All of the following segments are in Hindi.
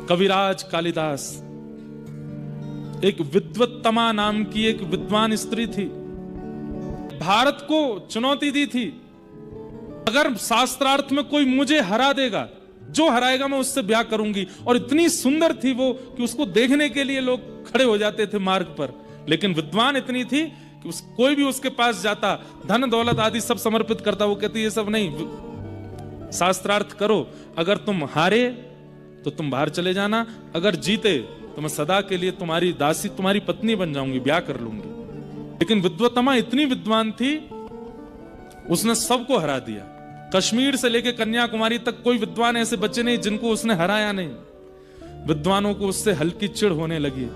कविराज कालिदास, एक विद्वत्तमा नाम की एक विद्वान स्त्री थी, भारत को चुनौती दी थी, अगर शास्त्रार्थ में कोई मुझे हरा देगा, जो हराएगा मैं उससे ब्याह करूंगी। और इतनी सुंदर थी वो कि उसको देखने के लिए लोग खड़े हो जाते थे मार्ग पर। लेकिन विद्वान इतनी थी कि कोई भी उसके पास जाता, धन दौलत आदि सब समर्पित करता। वो कहती ये सब नहीं, शास्त्रार्थ करो, अगर तुम हारे तो तुम बाहर चले जाना, अगर जीते तो मैं सदा के लिए तुम्हारी दासी, तुम्हारी पत्नी बन जाऊंगी, ब्याह कर लूंगी। लेकिन विद्वत्तमा इतनी विद्वान थी, उसने सबको हरा दिया। कश्मीर से लेकर कन्याकुमारी तक कोई विद्वान ऐसे बच्चे नहीं जिनको उसने हराया नहीं। विद्वानों को उससे हल्की चिढ़ होने लगी,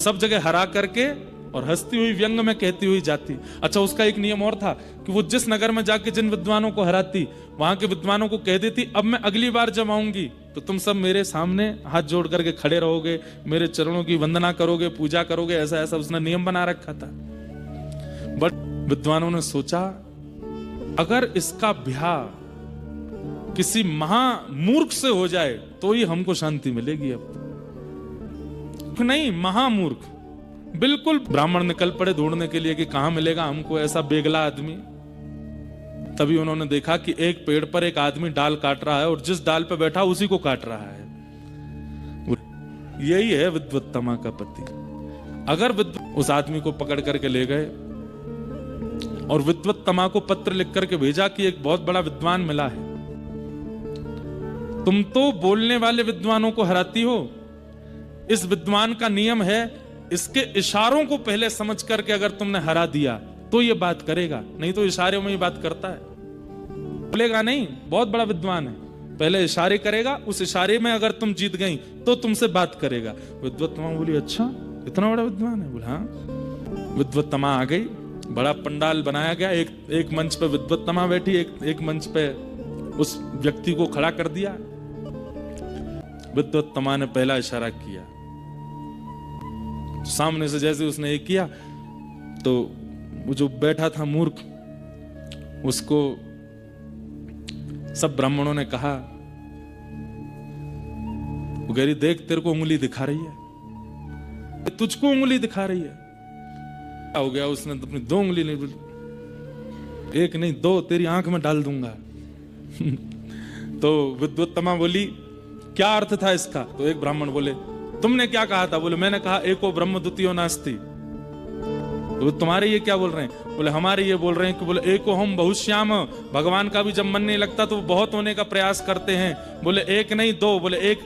सब जगह हरा करके और हंसती हुई व्यंग में कहती हुई जाती। अच्छा, उसका एक नियम और था कि वो जिस नगर में जाके जिन विद्वानों को हराती, वहां के विद्वानों को कह देती, अब मैं अगली बार जब आऊंगी तो तुम सब मेरे सामने हाथ जोड़ करके खड़े रहोगे, मेरे चरणों की वंदना करोगे, पूजा करोगे। ऐसा ऐसा उसने नियम बना रखा था। बट विद्वानों ने सोचा, अगर इसका ब्याह किसी महामूर्ख से हो जाए तो ही हमको शांति मिलेगी। अब नहीं, महामूर्ख, बिल्कुल। ब्राह्मण निकल पड़े ढूंढने के लिए कि कहां मिलेगा हमको ऐसा बेगला आदमी। तभी उन्होंने देखा कि एक पेड़ पर एक आदमी डाल काट रहा है और जिस डाल पर बैठा उसी को काट रहा है। यही है विद्वत्तमा का पति। अगर उस आदमी को पकड़ करके ले गए और विद्वत्तमा को पत्र लिख करके भेजा कि एक बहुत बड़ा विद्वान मिला है, तुम तो बोलने वाले विद्वानों को हराती हो, इस विद्वान का नियम है इसके इशारों को पहले समझ करके अगर तुमने हरा दिया तो ये बात करेगा, नहीं तो इशारे में ही बात करता है, बोलेगा नहीं। बहुत बड़ा विद्वान है, पहले इशारे करेगा, उस इशारे में अगर तुम जीत गई तो तुमसे बात करेगा। विद्वत्तमा बोली, अच्छा इतना बड़ा विद्वान है? बोला हाँ। विद्वत्तमा आ गई, बड़ा पंडाल बनाया गया, एक मंच पे विद्वत्तमा बैठी, एक मंच पे उस व्यक्ति को खड़ा कर दिया। विद्वत्तमा ने पहला इशारा किया, सामने से जैसे उसने एक किया तो वो जो बैठा था मूर्ख, उसको सब ब्राह्मणों ने कहा, वो कह रही, देख तेरे को उंगली दिखा रही है, तुझको उंगली दिखा रही है। हो गया, उसने तो अपनी दो उंगली नहीं, एक नहीं दो तेरी आंख में डाल दूंगा। तो विद्वत्तमा बोली, क्या अर्थ था इसका? तो एक ब्राह्मण बोले, तुमने क्या कहा था? बोले, मैंने कहा एको ब्रह्म द्वितीयो नास्ति। तो तुम्हारे ये क्या बोल रहे हैं? बोले, हमारे ये बोल रहे हैं कि बोले एको हम बहुश्याम, भगवान का भी जब मन नहीं लगता तो बहुत होने का प्रयास करते हैं। बोले एक नहीं दो, बोले एक